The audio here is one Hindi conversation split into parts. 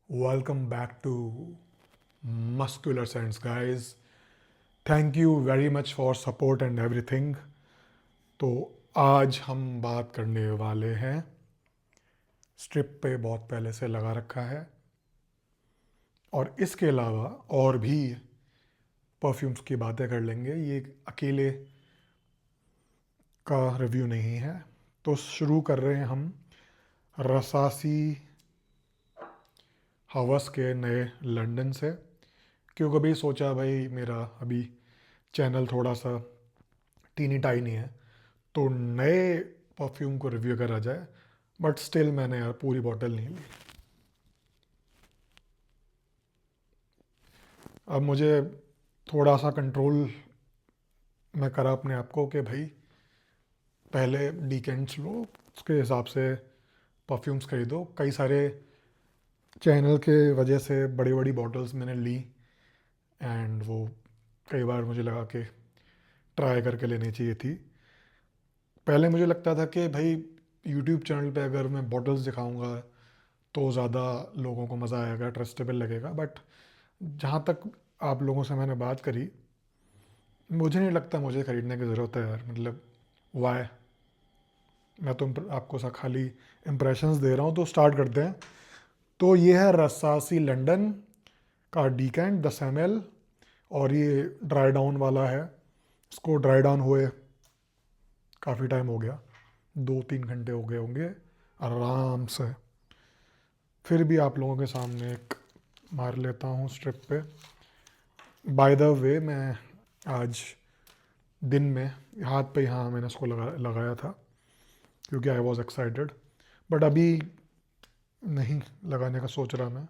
Welcome back to Muscular Sense, guys. Thank you very much for support and everything. तो आज हम बात करने वाले हैं स्ट्रिप पे बहुत पहले से लगा रखा है और इसके अलावा और भी परफ्यूम्स की बातें कर लेंगे। ये अकेले का रिव्यू नहीं है। तो शुरू कर रहे हैं हम रसासी हवस के नए लंदन से। क्यों कभी सोचा भाई मेरा अभी चैनल थोड़ा सा टीनी टाइनी है तो नए परफ्यूम को रिव्यू करा जाए, बट स्टिल मैंने यार पूरी बॉटल नहीं ली। अब मुझे थोड़ा सा कंट्रोल मैं करा अपने आप को कि भाई पहले वीकेंड्स लो, उसके हिसाब से परफ्यूम्स खरीदो। कई सारे चैनल के वजह से बड़ी बड़ी बॉटल्स मैंने ली एंड वो कई बार मुझे लगा कि ट्राई करके लेनी चाहिए थी। पहले मुझे लगता था कि भाई यूट्यूब चैनल पे अगर मैं बॉटल्स दिखाऊंगा तो ज़्यादा लोगों को मज़ा आएगा, ट्रस्टेबल लगेगा। बट जहाँ तक आप लोगों से मैंने बात करी, मुझे नहीं लगता मुझे ख़रीदने की ज़रूरत है यार। मतलब वाई, मैं तो आपको सा खाली इम्प्रेशंस दे रहा हूँ। तो स्टार्ट करते हैं। तो ये है रसासी लंदन का डीकेंट 10 ml और ये ड्राई डाउन वाला है। इसको ड्राई डाउन हुए काफ़ी टाइम हो गया, 2-3 घंटे हो गए होंगे आराम से। फिर भी आप लोगों के सामने एक मार लेता हूँ स्ट्रिप पे। बाय द वे, मैं आज दिन में हाथ पे यहाँ मैंने इसको लगाया था क्योंकि आई वॉज एक्साइटेड। बट अभी नहीं लगाने का सोच रहा मैं।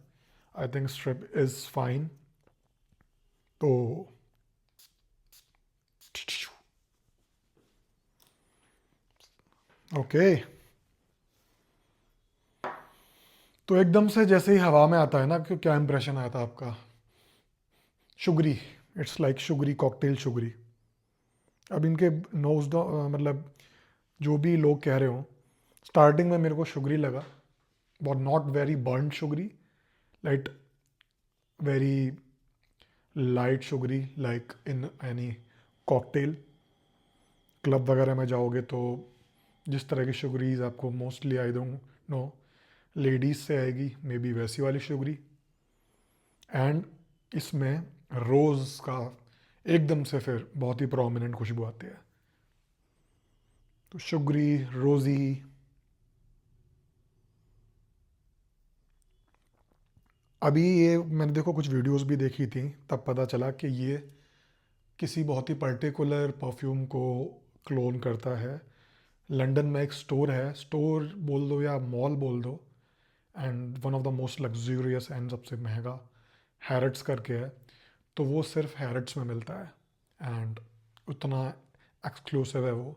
I think strip is fine. तो ओके, तो एकदम से जैसे ही हवा में आता है ना, कि क्या इंप्रेशन आया था आपका? Sugary, it's like sugary cocktail sugary. अब इनके नोज मतलब जो भी लोग कह रहे हो, स्टार्टिंग में मेरे को शुगरी लगा, but not very burn sugary, like very light sugary, like in any cocktail. Club वगैरह में जाओगे तो जिस तरह की शुगरीज आपको mostly I don't no ladies से आएगी, मे बी वैसी वाली शुगरी। एंड इसमें रोज़ का एकदम से फिर बहुत ही प्रोमिनेंट खुशबू आती है। तो शुगरी, रोज़ी। अभी ये मैंने देखो कुछ वीडियोस भी देखी थी, तब पता चला कि ये किसी बहुत ही पर्टिकुलर परफ्यूम को क्लोन करता है। लंदन में एक स्टोर है, स्टोर बोल दो या मॉल बोल दो, and one of the most luxurious and सबसे महंगा हैरट्स करके है। तो वो सिर्फ हैरट्स में मिलता है एंड उतना एक्सक्लूसिव है वो।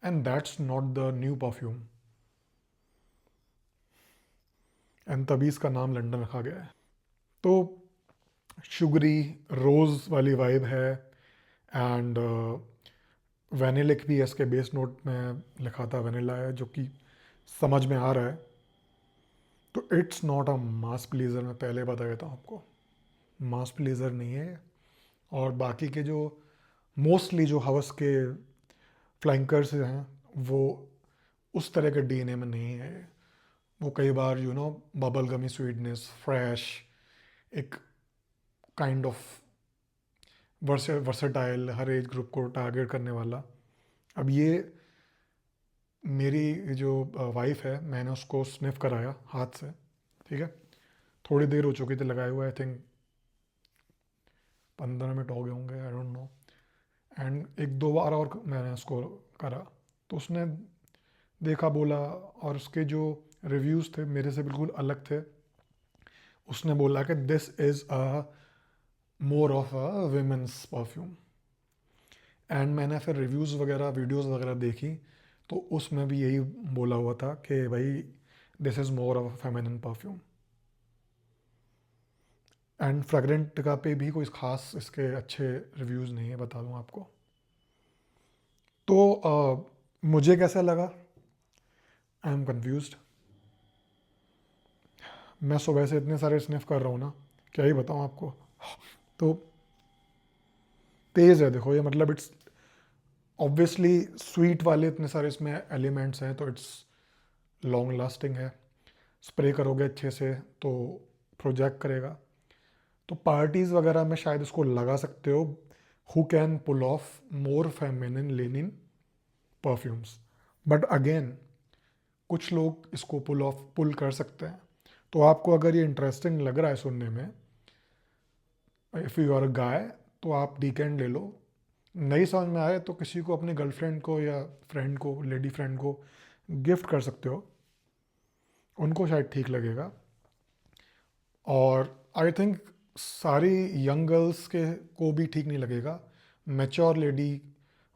And that's not the new perfume, and तभी इसका नाम लंदन रखा गया है। तो शुगरी रोज़ वाली वाइब है एंड वैनिलिक भी है। इसके बेस नोट में लिखा था वैनिला है, जो कि समझ में आ रहा है। तो it's not a mass pleaser, मैं पहले बता देता हूँ आपको, मास प्लीज़र नहीं है। और बाकी के जो मोस्टली जो हवस के फ्लैंकर्स हैं वो उस तरह के डीएनए में नहीं है। वो कई बार बबल गमी स्वीटनेस, फ्रेश, एक kind of versatile, her age group को टारगेट करने वाला। अब ये मेरी जो वाइफ है, मैंने उसको स्निफ कराया हाथ से, ठीक है। थोड़ी देर हो चुकी थी लगाए हुए, आई थिंक 15 मिनट हो गए होंगे, आई डोंट नो। एंड एक दो बार और मैंने उसको करा तो उसने देखा, बोला, और उसके जो रिव्यूज़ थे मेरे से बिल्कुल अलग थे। उसने बोला कि this is a more of a women's perfume. And मैंने फिर रिव्यूज़ वगैरह, वीडियोज़ वगैरह देखी, तो उसमें भी यही बोला हुआ था कि भाई this is more of a feminine perfume. And fragrant का पे भी कोई ख़ास इसके अच्छे रिव्यूज़ नहीं है, बता दूँ आपको। तो मुझे कैसा लगा, आई एम कन्फ्यूज्ड। मैं सुबह से इतने सारे स्निफ कर रहा हूँ ना, क्या ही बताऊँ आपको। तो तेज़ है देखो ये, मतलब इट्स ऑब्वियसली स्वीट वाले इतने सारे इसमें एलिमेंट्स हैं, तो इट्स लॉन्ग लास्टिंग है। स्प्रे करोगे अच्छे से तो प्रोजेक्ट करेगा। तो पार्टीज़ वगैरह में शायद इसको लगा सकते हो। Who can pull off more feminine linen perfumes. But again कुछ लोग इसको पुल कर सकते हैं। तो आपको अगर ये इंटरेस्टिंग लग रहा है सुनने में, इफ़ यू आर अ गाय, तो आप वीकेंड ले लो। नहीं समझ में आए तो किसी को, अपनी गर्लफ्रेंड को या फ्रेंड को, लेडी फ्रेंड को गिफ्ट कर सकते हो, उनको शायद ठीक लगेगा। और आई थिंक सारी यंग गर्ल्स के को भी ठीक नहीं लगेगा, मैच्योर लेडी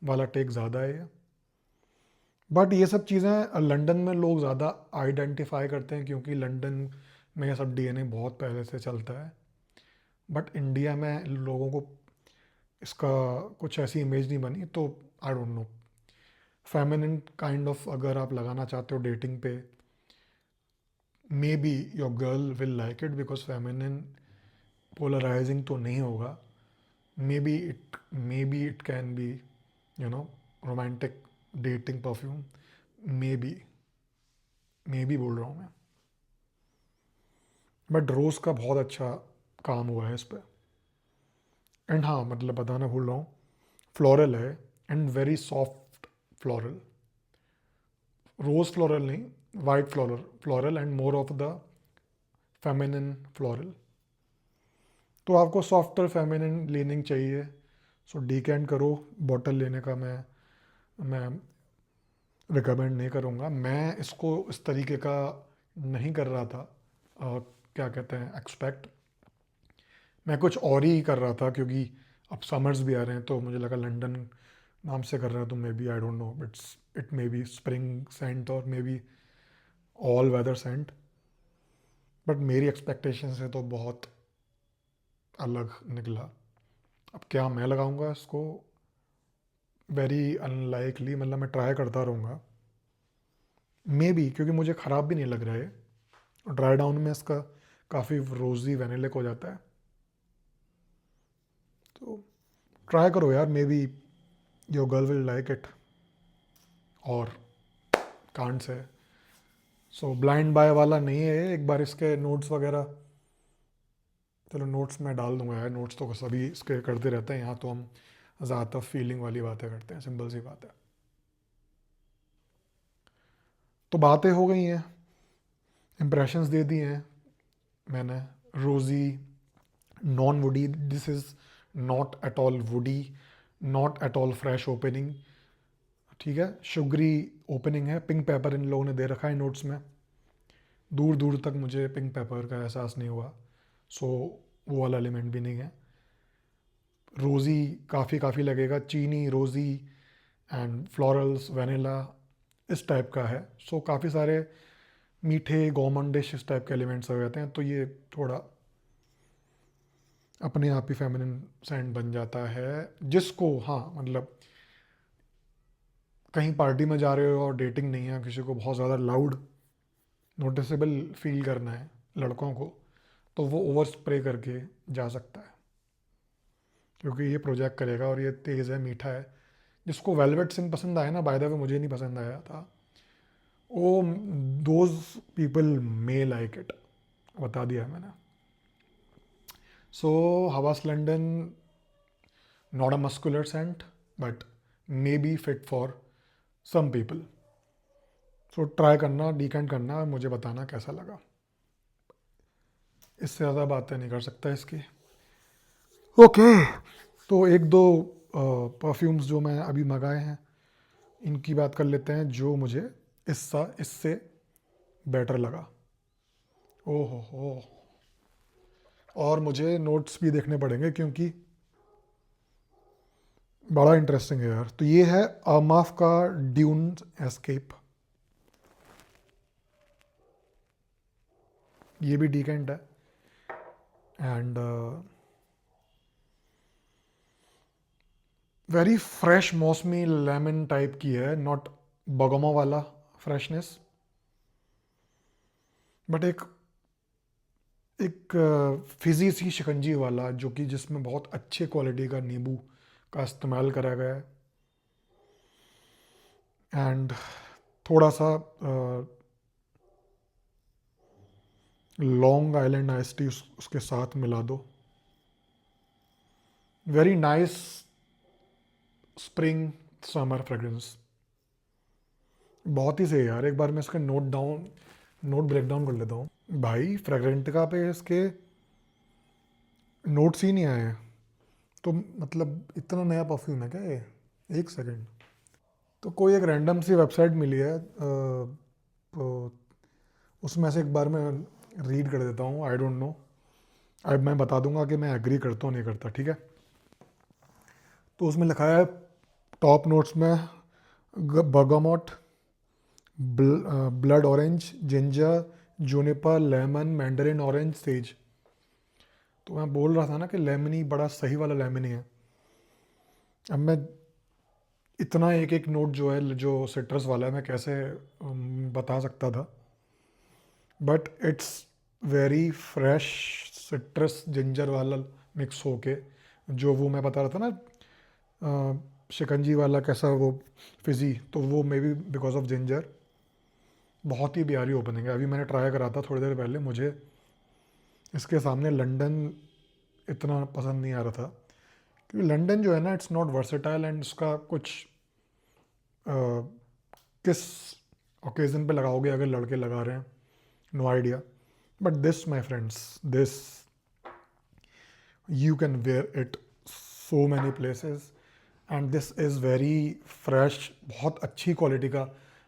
वाला टेक ज़्यादा है ये। बट ये सब चीज़ें लंदन में लोग ज़्यादा आइडेंटिफाई करते हैं, क्योंकि लंदन में ये सब डीएनए बहुत पहले से चलता है। बट इंडिया में लोगों को इसका कुछ ऐसी इमेज नहीं बनी, तो I don't know. Feminine kind of अगर आप लगाना चाहते हो डेटिंग पे, maybe your girl will like it, because feminine polarising तो नहीं होगा। Maybe it can be, you know, romantic dating perfume. Maybe बोल रहा हूँ मैं। बट रोज़ का बहुत अच्छा काम हुआ है इस पर। एंड हाँ, मतलब बताना भूल रहा हूँ, फ्लोरल है and very soft floral. Rose floral नहीं, white floral and more of the feminine floral. तो आपको सॉफ्टर फेमिनिन लीनिंग चाहिए, सो डीकेंट करो। बॉटल लेने का मैं रिकमेंड नहीं करूँगा। मैं इसको इस तरीके का नहीं कर रहा था, क्या कहते हैं, एक्सपेक्ट। मैं कुछ और ही कर रहा था, क्योंकि अब समर्स भी आ रहे हैं, तो मुझे लगा लंदन नाम से कर रहा है तो may be, I don't know, it may be spring scent और may be all weather scent. But मेरी एक्सपेक्टेशन से तो बहुत अलग निकला। अब क्या मैं लगाऊंगा इसको, वेरी अनलाइकली, मतलब मैं ट्राई करता रहूँगा मे बी, क्योंकि मुझे ख़राब भी नहीं लग रहा है। ड्राई डाउन में इसका काफ़ी रोज़ी वेनिलिक हो जाता है। तो ट्राई करो यार, may be your girl will like it, और can't say. So blind bye वाला नहीं है। एक बार इसके नोट्स वगैरह, चलो नोट्स मैं डाल दूंगा यार, नोट्स तो सभी इसके करते रहते हैं, यहाँ तो हम ज़्यादातर फीलिंग वाली बातें करते हैं, सिंपल सी बात है। तो बातें हो गई हैं, इम्प्रेशंस दे दिए हैं मैंने। रोज़ी, non woody, this is not at all woody, not at all fresh opening, ठीक है। शुगरी ओपनिंग है। पिंक पेपर इन लोगों ने दे रखा है नोट्स में, दूर दूर तक मुझे पिंक पेपर का एहसास नहीं हुआ। सो वो वाला एलिमेंट भी नहीं है। रोज़ी काफ़ी काफ़ी लगेगा, चीनी रोज़ी एंड फ्लोरल्स वनीला, इस टाइप का है। सो काफ़ी सारे मीठे गोमंडिश इस टाइप के एलिमेंट्स हो जाते हैं, तो ये थोड़ा अपने आप ही फेमिनिन सेंट बन जाता है। जिसको, हाँ मतलब, कहीं पार्टी में जा रहे हो और डेटिंग नहीं है, किसी को बहुत ज़्यादा लाउड नोटिसेबल फील करना है लड़कों को, तो वो ओवर स्प्रे करके जा सकता है, क्योंकि ये प्रोजेक्ट करेगा और ये तेज़ है, मीठा है। जिसको वेलवेट सिंह पसंद आया ना, बाय द वे मुझे नहीं पसंद आया था, वो those people may like it, बता दिया मैंने। So Hawas London, not a muscular scent, but may be fit for some people. So try करना, डीकेंट करना, और मुझे बताना कैसा लगा। इससे ज़्यादा बातें नहीं कर सकता इसकी। ओके, तो एक दो परफ्यूम्स जो मैं अभी मंगाए हैं, इनकी बात कर लेते हैं, जो मुझे इससे बेटर लगा। ओहो हो, और मुझे नोट्स भी देखने पड़ेंगे, क्योंकि बड़ा इंटरेस्टिंग है यार। तो ये है अमाफ का ड्यून एस्केप, ये भी डीकेंट है, एंड वेरी फ्रेश मौसमी लेमन टाइप की है, नॉट बगोमा वाला फ्रेशनेस, बट एक एक फिजी सी शिकंजी वाला, जो कि जिसमें बहुत अच्छे क्वालिटी का नींबू का इस्तेमाल करा गया है, एंड थोड़ा सा लॉन्ग आइलैंड आइस टी उसके साथ मिला दो। Very nice spring summer fragrance, बहुत ही सही है यार। एक बार मैं इसका नोट ब्रेक डाउन कर लेता हूँ भाई। फ्रेग्रेंटिका पे इसके नोट्स ही नहीं आए हैं, तो मतलब इतना नया परफ्यूम है क्या ये? एक सेकंड। तो कोई एक रैंडम सी वेबसाइट मिली है, तो उसमें से एक बार मैं रीड कर देता हूँ। आई डोंट नो, अब मैं बता दूंगा कि मैं एग्री करता हूँ नहीं करता, ठीक है? तो उसमें लिखा है टॉप नोट्स में bergamot, blood orange, ginger, Juniper, lemon, Mandarin orange, says. तो मैं बोल रहा था ना कि लेमनी बड़ा सही वाला लेमनी है। अब मैं इतना एक एक नोट जो है, जो सिट्रस वाला है, मैं कैसे बता सकता था? But it's very fresh citrus ginger वाला मिक्स होके, जो वो मैं बता रहा था ना, शिकंजी वाला कैसा वो फिजी, तो वो may be because of ginger. बहुत ही प्यारी ओपनिंग है। अभी मैंने ट्राई करा था थोड़ी देर पहले, मुझे इसके सामने लंदन इतना पसंद नहीं आ रहा था, क्योंकि लंदन जो है ना, इट्स नॉट वर्सेटाइल, एंड उसका कुछ किस ओकेजन पे लगाओगे अगर लड़के लगा रहे हैं, no idea. But this my friends, this you can wear it so many places, and this is very fresh. बहुत अच्छी क्वालिटी का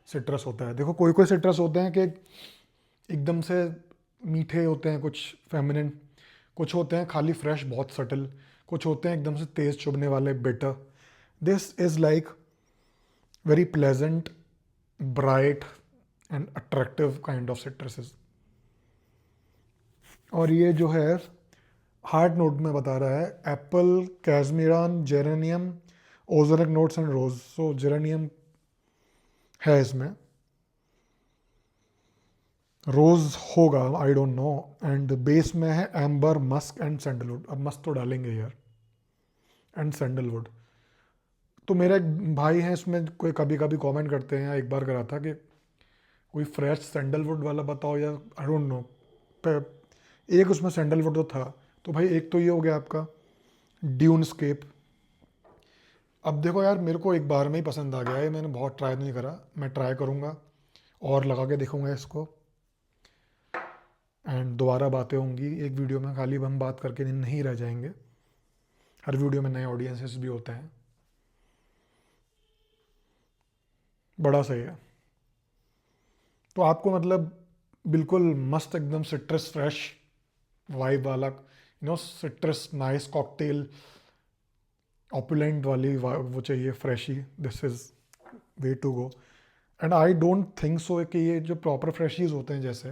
सिट्रस होता है। देखो, कोई कोई सिट्रस होते हैं कि एकदम से मीठे होते हैं, कुछ फेमिनिन, कुछ होते हैं खाली फ्रेश बहुत सटल, कुछ होते हैं एकदम से तेज़ चुभने वाले bitter. This is like very pleasant, bright and attractive kind of citruses. और ये जो है हार्ट नोट में बता रहा है apple, cashmeran, geranium, ozonic notes and rose. So geranium है इसमें, रोज होगा, I don't know. And base में है एम्बर, मस्क एंड सैंडलवुड। अब मस्क तो डालेंगे यार, एंड सैंडलवुड। तो मेरा एक भाई है इसमें, कोई कभी कभी कमेंट करते हैं, एक बार करा था कि कोई फ्रेश सैंडलवुड वाला बताओ या आई डोंट नो। एक उसमें सैंडलवुड तो था। तो भाई एक तो ये हो गया आपका ड्यूनस्केप। अब देखो यार, मेरे को एक बार में ही पसंद आ गया है, मैंने बहुत ट्राई नहीं करा। मैं ट्राई करूँगा और लगा के देखूँगा इसको, एंड दोबारा बातें होंगी एक वीडियो में। खाली हम बात करके नहीं रह जाएंगे, हर वीडियो में नए ऑडियंसेस भी होते हैं। बड़ा सही है। तो आपको मतलब बिल्कुल मस्त एकदम सिट्रस फ्रेश वाइब वाला, सिट्रस नाइस कॉकटेल, ऑपुलेंट वाली वो चाहिए, freshy. This is way to go. And I don't think so कि ये जो प्रॉपर फ्रेशीज होते हैं, जैसे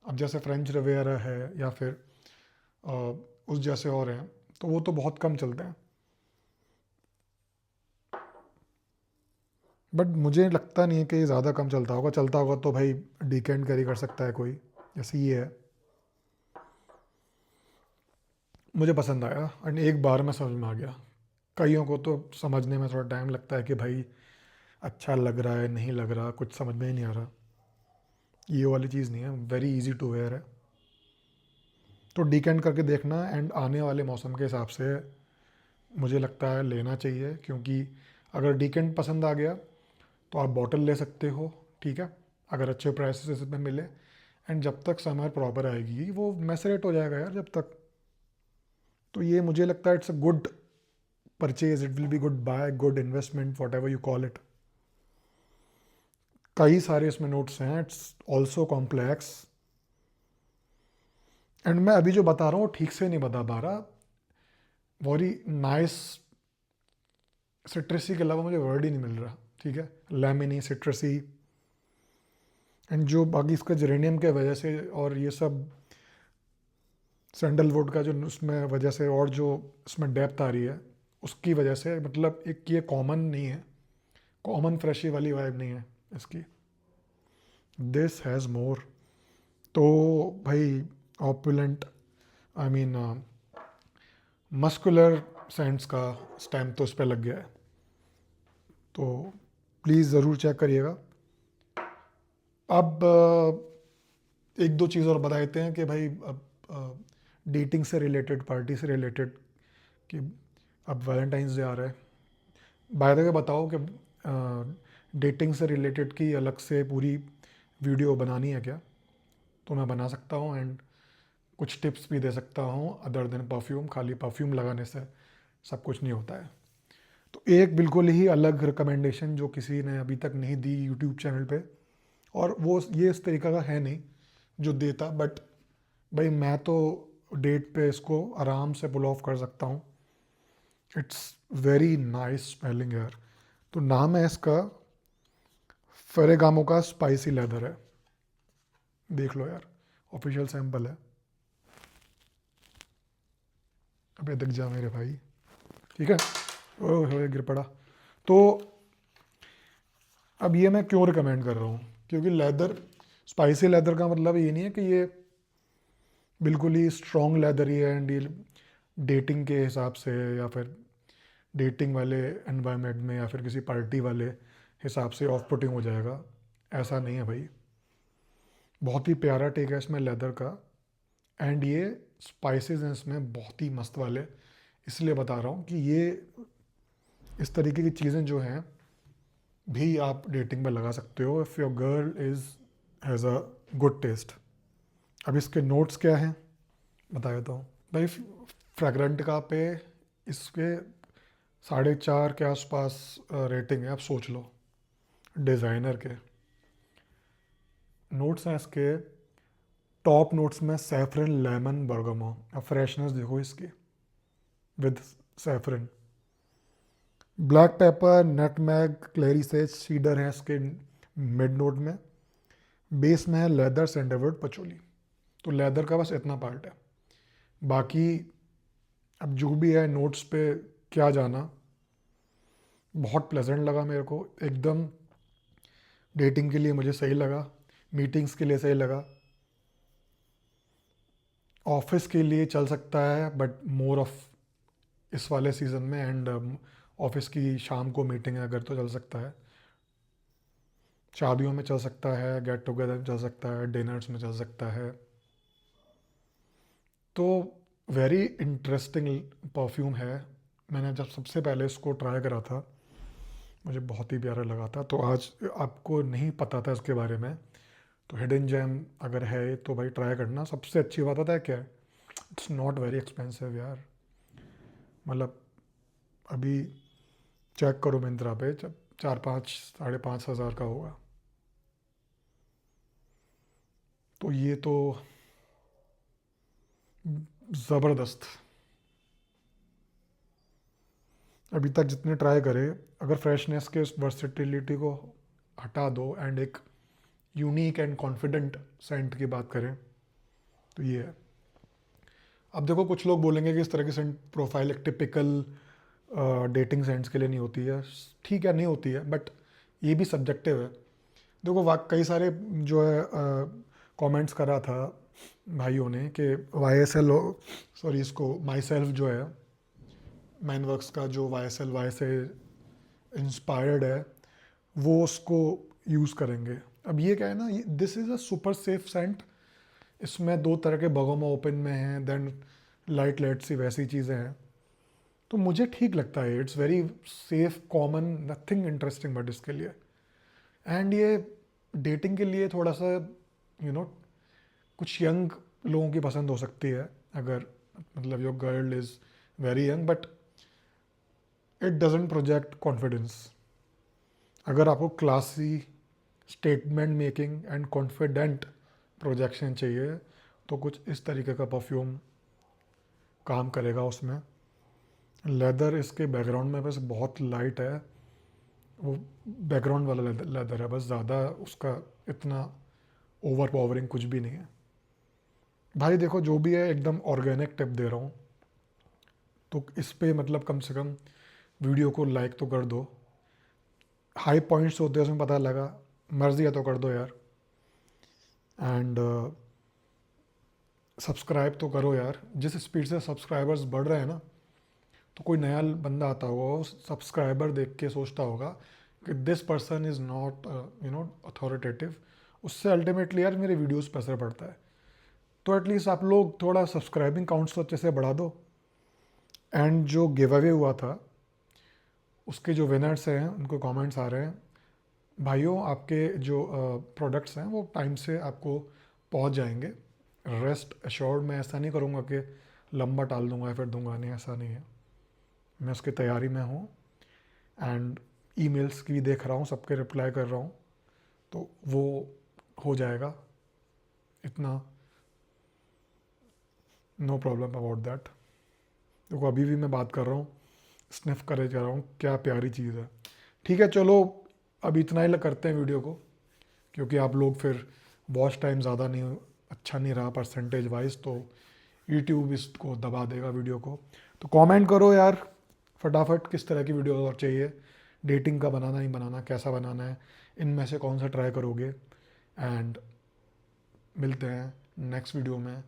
अब जैसे फ्रेंच रिवियरा है या फिर उस जैसे और हैं, तो वो तो बहुत कम चलते हैं। बट मुझे लगता नहीं है कि ये ज़्यादा कम चलता होगा। चलता होगा तो भाई डीकेंड कैरी कर सकता है कोई, जैसे ये है। मुझे पसंद आया, एंड एक बार में समझ में आ गया। कईयों को तो समझने में थोड़ा टाइम लगता है कि भाई अच्छा लग रहा है नहीं लग रहा, कुछ समझ में ही नहीं आ रहा। ये वाली चीज़ नहीं है, वेरी इजी टू वेयर है। तो डीकेंड करके देखना, एंड आने वाले मौसम के हिसाब से मुझे लगता है लेना चाहिए, क्योंकि अगर डीकेंड पसंद आ गया तो आप बॉटल ले सकते हो, ठीक है, अगर अच्छे प्राइसेस में मिले। एंड जब तक समर प्रॉपर आएगी वो मैसरेट हो जाएगा यार जब तक। तो ये मुझे लगता है it's a good purchase, it will be good buy, good investment, whatever you call it. कई सारे इसमें नोट्स हैं, इट्स ऑल्सो कॉम्प्लेक्स। एंड मैं अभी जो बता रहा हूँ ठीक से नहीं बता पा रहा। वेरी नाइस सिट्रसी के अलावा मुझे वर्ड ही नहीं मिल रहा, ठीक है? लेमनी, सिट्रसी, एंड जो बाकी इसका जेरेनियम के वजह से और ये सब सैंडलवुड का जो उसमें वजह से, और जो इसमें डेप्थ आ रही है उसकी वजह से, मतलब एक ये कॉमन नहीं है, कॉमन फ्रेशी वाली वाइब नहीं है इसकी। This has more. तो भाई opulent, I mean masculine scents का स्टैम्प तो इस पर लग गया है। तो प्लीज़ ज़रूर चेक करिएगा। अब एक दो चीज़ और बता देते हैं कि भाई अब डेटिंग से रिलेटेड, पार्टी से रिलेटेड, कि अब वैलेंटाइंस डे आ रहा है। बाय द वे बताओ कि डेटिंग से रिलेटेड की अलग से पूरी वीडियो बनानी है क्या? तो मैं बना सकता हूँ, एंड कुछ टिप्स भी दे सकता हूँ अदर देन परफ्यूम। खाली परफ्यूम लगाने से सब कुछ नहीं होता है। तो एक बिल्कुल ही अलग रिकमेंडेशन जो किसी ने अभी तक नहीं दी यूट्यूब चैनल पे, और वो ये इस तरीका का है नहीं जो देता, बट भाई मैं तो डेट पे इसको आराम से पुल ऑफ कर सकता हूँ। इट्स वेरी नाइस स्मेलिंग यार। तो नाम है इसका फेरेगामो का स्पाइसी लेदर है। देख लो यार, ऑफिशियल सैंपल है। अबे दिख जा मेरे भाई, ठीक है। ओह गिर पड़ा। तो अब ये मैं क्यों रिकमेंड कर रहा हूँ? क्योंकि लेदर, स्पाइसी लेदर का मतलब ये नहीं है कि ये बिल्कुल ही स्ट्रॉन्ग लेदर ही है एंड ये डेटिंग के हिसाब से या फिर डेटिंग वाले एनवायरनमेंट में या फिर किसी पार्टी वाले हिसाब से ऑफ पुटिंग हो जाएगा। ऐसा नहीं है भाई। बहुत ही प्यारा टेक है इसमें लेदर का, एंड ये स्पाइसेस हैं इसमें बहुत ही मस्त वाले। इसलिए बता रहा हूँ कि ये इस तरीके की चीज़ें जो हैं भी आप डेटिंग पे लगा सकते हो if your girl is has a good taste. अब इसके नोट्स क्या हैं बता देता हूँ भाई। फ्रेगरेंट का पे इसके 4.5 के आसपास रेटिंग है। आप सोच लो, डिज़ाइनर के नोट्स हैं इसके टॉप नोट्स में सैफरन, लेमन, बर्गमो। अब फ्रेशनेस देखो इसकी with saffron, black pepper, nutmeg, clary sage, cedar है इसके मिड नोट में। बेस में है लेदर, सैंडलवुड, पचोली। तो लेदर का बस इतना पार्ट है। बाकी अब जो भी है नोट्स पे क्या जाना, बहुत प्लेजेंट लगा मेरे को एकदम। डेटिंग के लिए मुझे सही लगा, मीटिंग्स के लिए सही लगा, ऑफिस के लिए चल सकता है बट मोर ऑफ इस वाले सीज़न में, एंड ऑफिस की शाम को मीटिंग है अगर तो चल सकता है। शादियों में चल सकता है, गेट टुगेदर में चल सकता है, डिनर्स में चल सकता है। तो वेरी इंटरेस्टिंग परफ्यूम है। मैंने जब सबसे पहले इसको ट्राई करा था मुझे बहुत ही प्यारा लगा था। तो आज आपको नहीं पता था इसके बारे में, तो हिडन जेम अगर है तो भाई ट्राई करना। सबसे अच्छी बात पता है क्या है? इट्स नॉट वेरी एक्सपेंसिव यार। मतलब अभी चेक करो मिंत्रा पे, जब 4-5, 5,500 का होगा। तो ये तो ज़बरदस्त। अभी तक जितने ट्राई करे, अगर फ्रेशनेस के वर्सेटिलिटी को हटा दो एंड एक यूनिक एंड कॉन्फिडेंट सेंट की बात करें तो ये है। अब देखो कुछ लोग बोलेंगे कि इस तरह की सेंट प्रोफाइल एक टिपिकल डेटिंग सेंट्स के लिए नहीं होती है। ठीक है, नहीं होती है, बट ये भी सब्जेक्टिव है। देखो कई सारे जो है कमेंट्स करा था भाइयों ने कि वाई एस एल, सॉरी इसको माई सेल्फ जो है मैनवर्क्स का जो वाई एस एल वाई से इंस्पायर्ड है वो उसको यूज़ करेंगे। अब ये क्या है ना, this is a super safe scent. इसमें 2 तरह के बगोमा ओपन में हैं, देन लाइट लाइट सी वैसी चीज़ें हैं। तो मुझे ठीक लगता है, it's very safe, common, nothing interesting but इसके लिए। एंड ये डेटिंग के लिए थोड़ा सा यू नो कुछ यंग लोगों की पसंद हो सकती है, अगर मतलब your girl is very young, but it doesn't project confidence. अगर आपको classy, statement making and confident projection चाहिए तो कुछ इस तरीके का परफ्यूम काम करेगा उसमें। लेदर इसके बैकग्राउंड में बस बहुत लाइट है, वो बैकग्राउंड वाला लेदर है बस, ज़्यादा उसका इतना ओवर पावरिंग कुछ भी नहीं है। भाई देखो जो भी है एकदम ऑर्गेनिक टिप दे रहा हूँ, तो इस पे मतलब कम से कम वीडियो को लाइक तो कर दो। हाई पॉइंट्स होते हैं उसमें पता लगा, मर्जी है तो कर दो यार। एंड सब्सक्राइब तो करो यार। जिस स्पीड से सब्सक्राइबर्स बढ़ रहे हैं ना, तो कोई नया बंदा आता होगा, वो सब्सक्राइबर देख के सोचता होगा कि this person is not authoritative. उससे अल्टीमेटली यार मेरे वीडियोस पे असर पड़ता है। तो एटलीस्ट आप लोग थोड़ा सब्सक्राइबिंग काउंट्स तो अच्छे से बढ़ा दो। एंड जो गिव अवे हुआ था, उसके जो विनर्स हैं उनको कमेंट्स आ रहे हैं, भाइयों आपके जो प्रोडक्ट्स हैं वो टाइम से आपको पहुंच जाएंगे। रेस्ट अश्योर्ड, मैं ऐसा नहीं करूँगा कि लंबा टाल दूंगा या फिर दूंगा नहीं, ऐसा नहीं है। मैं उसकी तैयारी में हूँ। एंड ईमेल्स की भी देख रहा हूँ, सबके रिप्लाई कर रहा हूँ, तो वो हो जाएगा। इतना नो प्रॉब्लम अबाउट दैट। देखो अभी भी मैं बात कर रहा हूँ, स्निफ करे जा रहा हूँ, क्या प्यारी चीज़ है। ठीक है चलो, अब इतना ही करते हैं वीडियो को, क्योंकि आप लोग फिर वॉच टाइम ज़्यादा नहीं, अच्छा नहीं रहा परसेंटेज वाइज, तो यूट्यूब इसको दबा देगा वीडियो को। तो कमेंट करो यार फटाफट, किस तरह की वीडियो और चाहिए, डेटिंग का बनाना ही बनाना, कैसा बनाना है, इनमें से कौन सा ट्राई करोगे। एंड मिलते हैं नेक्स्ट वीडियो में।